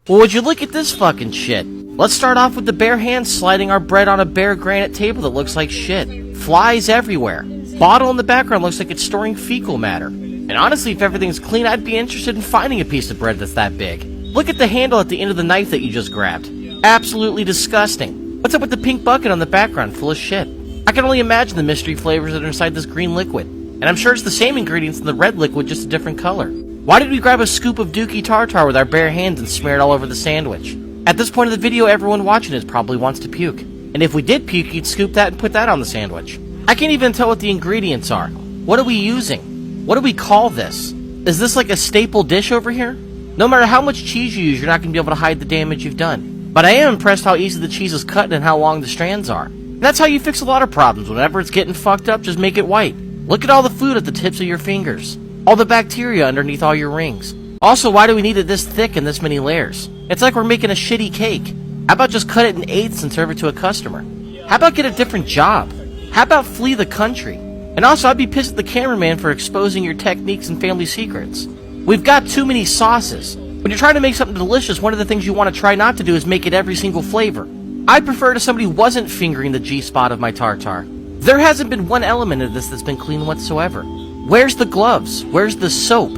Well, would you look at this fucking shit? Let's start off with the bare hands sliding our bread on a bare granite table that looks like shit. Flies everywhere. Bottle in the background looks like it's storing fecal matter. And honestly, if everything's clean, I'd be interested in finding a piece of bread that's that big. Look at the handle at the end of the knife that you just grabbed. Absolutely disgusting. What's up with the pink bucket on the background full of shit? I can only imagine the mystery flavors that are inside this green liquid. And I'm sure it's the same ingredients in the red liquid, just a different color. Why did we grab a scoop of Dookie Tar Tar with our bare hands and smear it all over the sandwich? At this point of the video, everyone watching it probably wants to puke. And if we did puke, you'd scoop that and put that on the sandwich. I can't even tell what the ingredients are. What are we using? What do we call this? Is this like a staple dish over here? No matter how much cheese you use, you're not going to be able to hide the damage you've done. But I am impressed how easy the cheese is cut and how long the strands are. And that's how you fix a lot of problems. Whenever it's getting fucked up, just make it white. Look at all the food at the tips of your fingers. All the bacteria underneath all your rings. Also, why do we need it this thick and this many layers? It's like we're making a shitty cake. How about just cut it in eighths and serve it to a customer? How about get a different job? How about flee the country? And also, I'd be pissed at the cameraman for exposing your techniques and family secrets. We've got too many sauces. When you're trying to make something delicious, one of the things you want to try not to do is make it every single flavor. I'd prefer it if somebody wasn't fingering the G-spot of my tartar. There hasn't been one element of this that's been clean whatsoever. Where's the gloves? Where's the soap?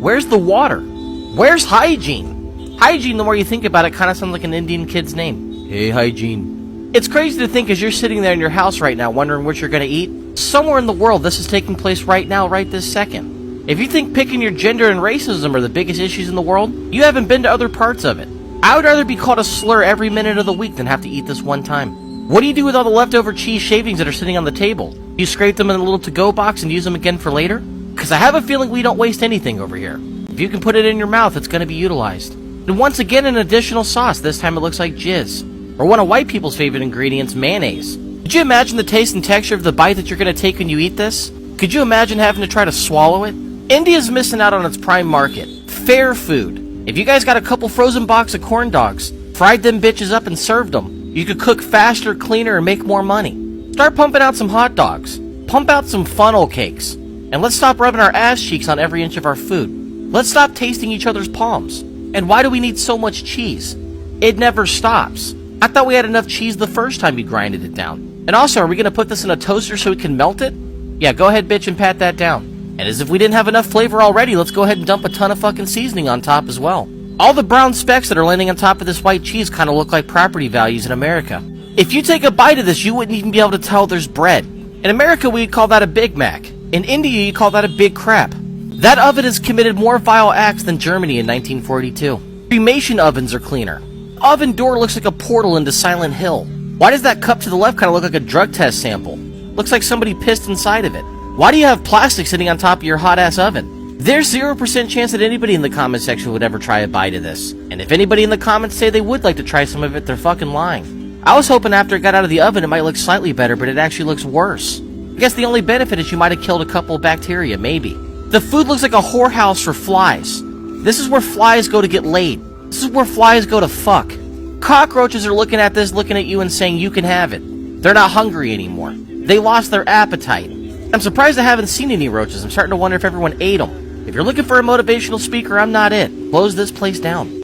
Where's the water? Where's Hygiene? Hygiene, the more you think about it, kind of sounds like an Indian kid's name. Hey, Hygiene. It's crazy to think as you're sitting there in your house right now wondering what you're going to eat. Somewhere in the world, this is taking place right now, right this second. If you think picking your gender and racism are the biggest issues in the world, you haven't been to other parts of it. I would rather be called a slur every minute of the week than have to eat this one time. What do you do with all the leftover cheese shavings that are sitting on the table? You scrape them in a little to-go box and use them again for later? Because I have a feeling we don't waste anything over here. If you can put it in your mouth, it's going to be utilized. And once again, an additional sauce. This time it looks like jizz. Or one of white people's favorite ingredients, mayonnaise. Could you imagine the taste and texture of the bite that you're going to take when you eat this? Could you imagine having to try to swallow it? India's missing out on its prime market. Fair food. If you guys got a couple frozen box of corn dogs, fried them bitches up and served them, you could cook faster, cleaner, and make more money. Start pumping out some hot dogs. Pump out some funnel cakes. And let's stop rubbing our ass cheeks on every inch of our food. Let's stop tasting each other's palms. And why do we need so much cheese? It never stops. I thought we had enough cheese the first time you grinded it down. And also, are we going to put this in a toaster so we can melt it? Yeah, go ahead, bitch, and pat that down. And as if we didn't have enough flavor already, let's go ahead and dump a ton of fucking seasoning on top as well. All the brown specks that are landing on top of this white cheese kind of look like property values in America. If you take a bite of this, you wouldn't even be able to tell there's bread. In America, we'd call that a Big Mac. In India, you call that a big crap. That oven has committed more vile acts than Germany in 1942. Cremation ovens are cleaner. Oven door looks like a portal into Silent Hill. Why does that cup to the left kind of look like a drug test sample? Looks like somebody pissed inside of it. Why do you have plastic sitting on top of your hot-ass oven? There's 0% chance that anybody in the comment section would ever try a bite of this. And if anybody in the comments say they would like to try some of it, they're fucking lying. I was hoping after it got out of the oven it might look slightly better, but it actually looks worse. I guess the only benefit is you might have killed a couple of bacteria, maybe. The food looks like a whorehouse for flies. This is where flies go to get laid. This is where flies go to fuck. Cockroaches are looking at this, looking at you and saying you can have it. They're not hungry anymore. They lost their appetite. I'm surprised I haven't seen any roaches. I'm starting to wonder if everyone ate them. If you're looking for a motivational speaker, I'm not it. Close this place down.